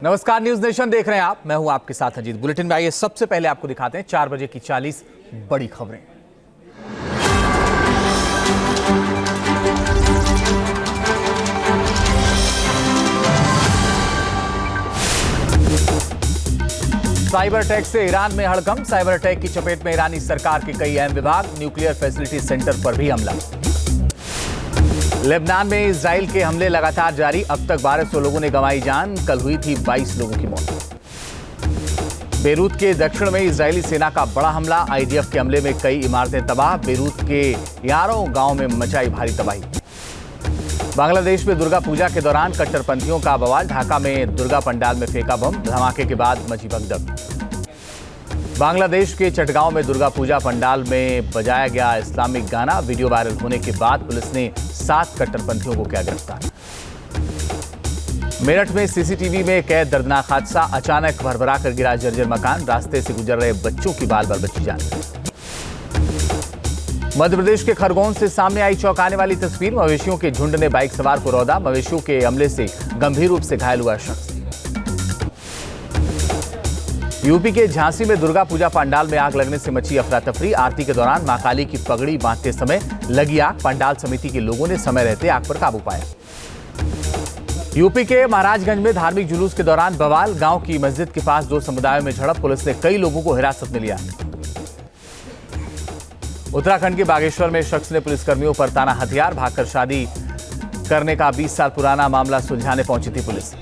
नमस्कार, news nation देख रहे हैं आप। मैं हूं आपके साथ अजीत। बुलेटिन में आइए सबसे पहले आपको दिखाते हैं 4 बजे की 40 बड़ी खबरें। साइबर अटैक से ईरान में हड़कंप। साइबर अटैक की चपेट में ईरानी सरकार के कई अहम विभाग। न्यूक्लियर फैसिलिटी सेंटर पर भी हमला। लेबनान में इजराइल के हमले लगातार जारी। अब तक 1200 लोगों ने गंवाई जान। कल हुई थी 22 लोगों की मौत। बेरूत के दक्षिण में इजरायली सेना का बड़ा हमला। आईडीएफ के हमले में कई इमारतें तबाह। बेरूत के यारों गांव में मचाई भारी तबाही। बांग्लादेश में दुर्गा पूजा के दौरान कट्टरपंथियों का बवाल। ढाका में दुर्गा पंडाल में फेंका बम। धमाके के बाद मची भगदड़। बांग्लादेश के चटगांव में दुर्गा पूजा पंडाल में बजाया गया इस्लामिक गाना। वीडियो वायरल होने के बाद पुलिस ने 7 कट्टरपंथियों को किया गिरफ्तार। मेरठ में सीसीटीवी में कैद दर्दनाक हादसा। अचानक भरभरा कर गिरा जर्जर मकान। रास्ते से गुजर रहे बच्चों की बाल बाल बची जान। मध्य प्रदेश के खरगोन से सामने आई चौंकाने वाली तस्वीर। मवेशियों के झुंड ने बाइक सवार को रौंदा। मवेशियों के हमले से गंभीर रूप से घायल हुआ शख्स। यूपी के झांसी में दुर्गा पूजा पंडाल में आग लगने से मची अफरा तफरी। आरती के दौरान मां काली की पगड़ी बांधते समय लगी आग। पंडाल समिति के लोगों ने समय रहते आग पर काबू पाया। यूपी के महाराजगंज में धार्मिक जुलूस के दौरान बवाल। गांव की मस्जिद के पास 2 समुदायों में झड़प। पुलिस ने कई लोगों को हिरासत में लिया। उत्तराखंड के बागेश्वर में शख्स ने पुलिसकर्मियों पर ताना हथियार। भागकर शादी करने का 20 साल पुराना मामला सुलझाने पहुंची थी पुलिस।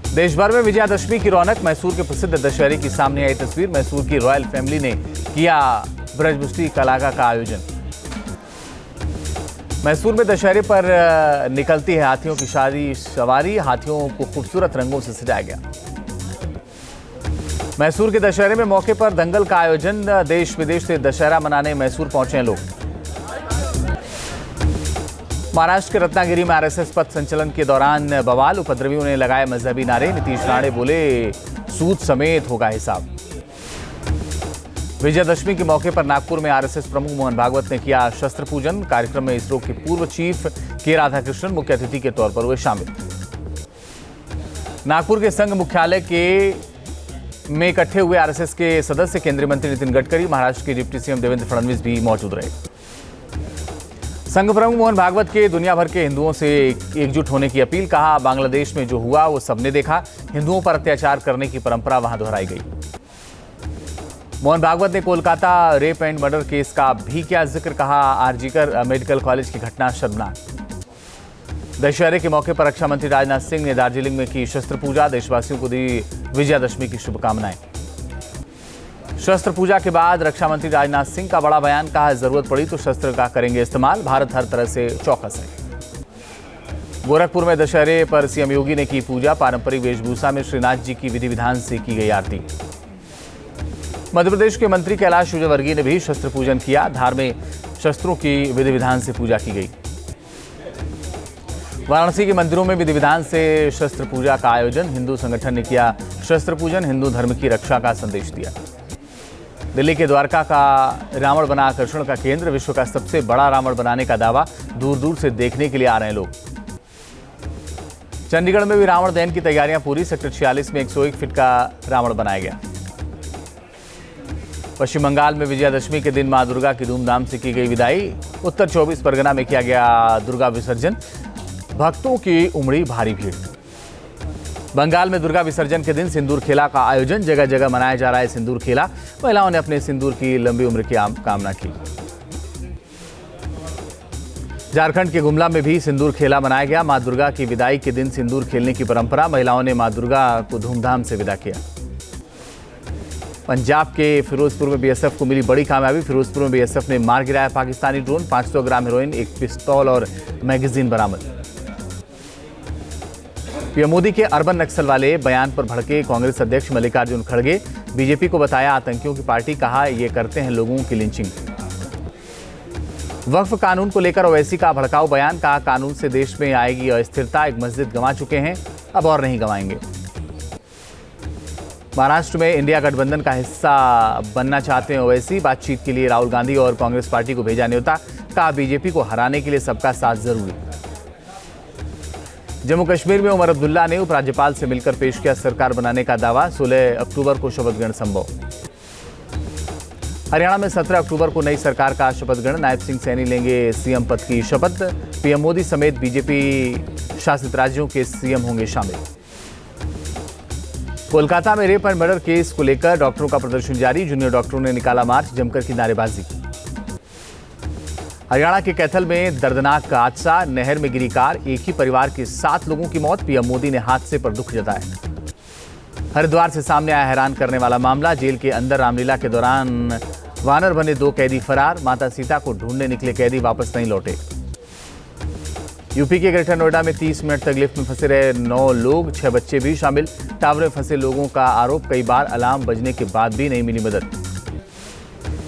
देश भर में विजयादशमी की रौनक। मैसूर के प्रसिद्ध दशहरे की सामने आई तस्वीर। मैसूर की रॉयल फैमिली ने किया ब्रजमुष्टि कलागा का आयोजन। मैसूर में दशहरे पर निकलती है हाथियों की शादी सवारी। हाथियों को खूबसूरत रंगों से सजाया गया। मैसूर के दशहरे में मौके पर दंगल का आयोजन। देश विदेश से दशहरा मनाने मैसूर पहुंचे हैं लोग। महाराष्ट्र के रत्नागिरी में आरएसएस पथ संचलन के दौरान बवाल। उपद्रवियों ने लगाए मजहबी नारे। नीतीश राणे बोले सूद समेत होगा हिसाब। विजयादशमी के मौके पर नागपुर में आरएसएस प्रमुख मोहन भागवत ने किया शस्त्र पूजन। कार्यक्रम में इसरो के पूर्व चीफ के राधाकृष्णन मुख्य अतिथि के तौर पर हुए शामिल। नागपुर के संघ मुख्यालय में इकट्ठे हुए आरएसएस के सदस्य केंद्रीय मंत्री नितिन गडकरी, महाराष्ट्र के डिप्टी सीएम देवेंद्र फडणवीस भी मौजूद रहे। संघ प्रमुख मोहन भागवत के दुनिया भर के हिंदुओं से एकजुट होने की अपील। कहा बांग्लादेश में जो हुआ वो सबने देखा। हिंदुओं पर अत्याचार करने की परंपरा वहां दोहराई गई। मोहन भागवत ने Kolkata rape and murder case का भी किया जिक्र। कहा आरजीकर मेडिकल कॉलेज की घटना शर्मनाक। दशहरे के मौके पर रक्षा मंत्री राजनाथ सिंह ने दार्जिलिंग में की शस्त्र पूजा। देशवासियों को दी विजयादशमी की शुभकामनाएं। शस्त्र पूजा के बाद रक्षा मंत्री राजनाथ सिंह का बड़ा बयान। कहा जरूरत पड़ी तो शस्त्र का करेंगे इस्तेमाल। भारत हर तरह से चौकस है। गोरखपुर में दशहरे पर सीएम योगी ने की पूजा। पारंपरिक वेशभूषा में श्रीनाथ जी की विधि विधान से की गई आरती। मध्य प्रदेश के मंत्री कैलाश विजयवर्गीय ने भी शस्त्र पूजन किया। धार में शस्त्रों की विधि विधान से पूजा की गई। वाराणसी के मंदिरों में विधि विधान से शस्त्र पूजा का आयोजन। हिंदू संगठन ने किया शस्त्र पूजन। हिंदू धर्म की रक्षा का संदेश दिया। दिल्ली के द्वारका का रावण बना आकर्षण का केंद्र। विश्व का सबसे बड़ा रावण बनाने का दावा। दूर दूर से देखने के लिए आ रहे हैं लोग। चंडीगढ़ में भी रावण दहन की तैयारियां पूरी। सेक्टर 46 में 101 फीट का रावण बनाया गया। पश्चिम बंगाल में विजयादशमी के दिन मां दुर्गा की धूमधाम से की गई विदाई। उत्तर 24 परगना में किया गया दुर्गा विसर्जन। भक्तों की उमड़ी भारी भीड़। बंगाल में दुर्गा विसर्जन के दिन सिंदूर खेला का आयोजन। जगह जगह मनाया जा रहा है सिंदूर खेला। महिलाओं ने अपने सिंदूर की लंबी उम्र की कामना की। झारखंड के गुमला में भी सिंदूर खेला मनाया गया। मां दुर्गा की विदाई के दिन सिंदूर खेलने की परंपरा। महिलाओं ने मां दुर्गा को धूमधाम से विदा किया। पंजाब के फिरोजपुर में बीएसएफ को मिली बड़ी कामयाबी। फिरोजपुर में बीएसएफ ने मार गिराया पाकिस्तानी ड्रोन। 500 ग्राम हेरोइन, 1 पिस्तौल और मैगजीन बरामद। पीएम मोदी के अर्बन नक्सल वाले बयान पर भड़के कांग्रेस अध्यक्ष मल्लिकार्जुन खड़गे। बीजेपी को बताया आतंकियों की पार्टी। कहा ये करते हैं लोगों की लिंचिंग। वक्फ कानून को लेकर ओवैसी का भड़काऊ बयान। कहा कानून से देश में आएगी अस्थिरता। एक मस्जिद गंवा चुके हैं, अब और नहीं गंवाएंगे। महाराष्ट्र में इंडिया गठबंधन का हिस्सा बनना चाहते हैं ओवैसी। बातचीत के लिए राहुल गांधी और कांग्रेस पार्टी को भेजा न्योता। कहा बीजेपी को हराने के लिए सबका साथ जरूरी। जम्मू कश्मीर में उमर अब्दुल्ला ने उपराज्यपाल से मिलकर पेश किया सरकार बनाने का दावा। 16 अक्टूबर को शपथ ग्रहण संभव। हरियाणा में 17 अक्टूबर को नई सरकार का शपथ ग्रहण। नायब सिंह सैनी लेंगे सीएम पद की शपथ। पीएम मोदी समेत बीजेपी शासित राज्यों के सीएम होंगे शामिल। कोलकाता में रेप एंड मर्डर केस को लेकर डॉक्टरों का प्रदर्शन जारी। जूनियर डॉक्टरों ने निकाला मार्च, जमकर की नारेबाजी। हरियाणा के कैथल में दर्दनाक हादसा, नहर में गिरी कार, एक ही परिवार के 7 लोगों की मौत। पीएम मोदी ने हादसे पर दुख जताया। हरिद्वार से सामने आया हैरान करने वाला मामला। जेल के अंदर रामलीला के दौरान वानर बने 2 कैदी फरार। माता सीता को ढूंढने निकले कैदी वापस नहीं लौटे। यूपी के ग्रेटर नोएडा में 30 मिनट तक लिफ्ट में फंसे रहे 9 लोग, 6 बच्चे भी शामिल। टावर में फंसे लोगों का आरोप, कई बार अलार्म बजने के बाद भी नहीं मिली मदद।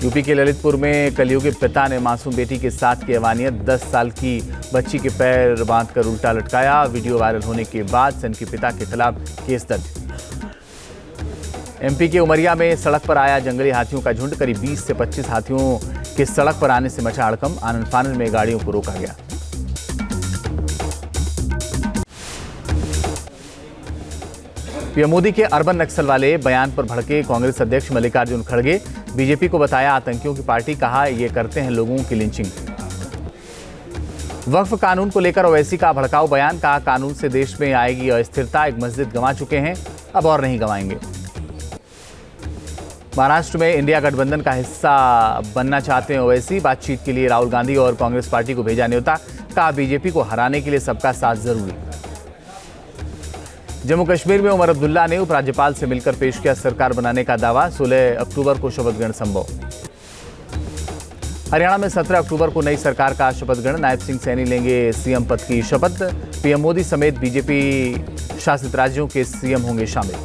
यूपी के ललितपुर में कलयुगी पिता ने मासूम बेटी के साथ की अवानियत। 10 साल की बच्ची के पैर बांधकर उल्टा लटकाया। वीडियो वायरल होने के बाद सन के पिता के खिलाफ केस दर्ज। एमपी के उमरिया में सड़क पर आया जंगली हाथियों का झुंड। करीब 20 से 25 हाथियों के सड़क पर आने से मचा हड़कंप। आनन फानन में गाड़ियों को रोका गया। पीएम मोदी के अर्बन नक्सल वाले बयान पर भड़के कांग्रेस अध्यक्ष मल्लिकार्जुन खड़गे। बीजेपी को बताया आतंकियों की पार्टी, कहा ये करते हैं लोगों की लिंचिंग। वक्फ कानून को लेकर ओवैसी का भड़काऊ बयान, कहा कानून से देश में आएगी अस्थिरता। एक मस्जिद गंवा चुके हैं, अब और नहीं गंवाएंगे। महाराष्ट्र में इंडिया गठबंधन का हिस्सा बनना चाहते हैं ओवैसी। बातचीत के लिए राहुल गांधी और कांग्रेस पार्टी को भेजा न्योता, कहा बीजेपी को हराने के लिए सबका साथ जरूरी। जम्मू कश्मीर में उमर अब्दुल्ला ने उपराज्यपाल से मिलकर पेश किया सरकार बनाने का दावा। 16 अक्टूबर को शपथ ग्रहण संभव। हरियाणा में 17 अक्टूबर को नई सरकार का शपथ ग्रहण। नायब सिंह सैनी लेंगे सीएम पद की शपथ। पीएम मोदी समेत बीजेपी शासित राज्यों के सीएम होंगे शामिल।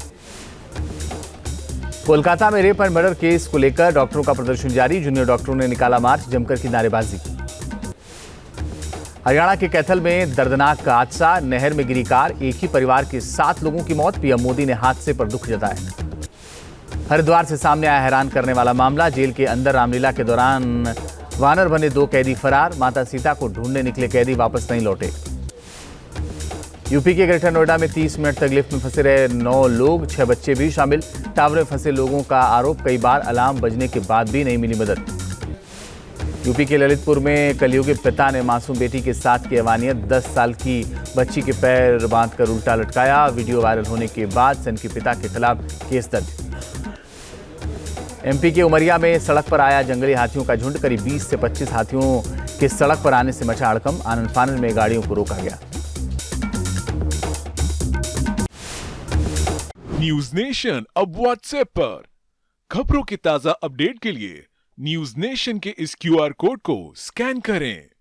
कोलकाता में रेप एंड मर्डर केस को लेकर डॉक्टरों का प्रदर्शन जारी। जूनियर डॉक्टरों ने निकाला मार्च, जमकर की नारेबाजी। हरियाणा के कैथल में दर्दनाक हादसा, नहर में गिरी कार, एक ही परिवार के 7 लोगों की मौत। पीएम मोदी ने हादसे पर दुख जताया। हरिद्वार से सामने आया हैरान करने वाला मामला। जेल के अंदर रामलीला के दौरान वानर बने 2 कैदी फरार। माता सीता को ढूंढने निकले कैदी वापस नहीं लौटे। यूपी के ग्रेटर नोएडा में 30 मिनट तक लिफ्ट में फंसे रहे 9 लोग, 6 बच्चे भी शामिल। टावर में फंसे लोगों का आरोप, कई बार अलार्म बजने के बाद भी नहीं मिली मदद। यूपी के ललितपुर में कलयुगी पिता ने मासूम बेटी के साथ की अवानियत। 10 साल की बच्ची के पैर बांधकर उल्टा लटकाया। वीडियो वायरल होने के बाद सन के पिता के खिलाफ केस दर्ज। एमपी के उमरिया में सड़क पर आया जंगली हाथियों का झुंड। करीब 20 से 25 हाथियों के सड़क पर आने से मचा हड़कंप। आनन फानन में गाड़ियों को रोका गया। न्यूज नेशन अब व्हाट्सएप पर खबरों की ताजा अपडेट के लिए न्यूज नेशन के इस QR कोड को स्कैन करें।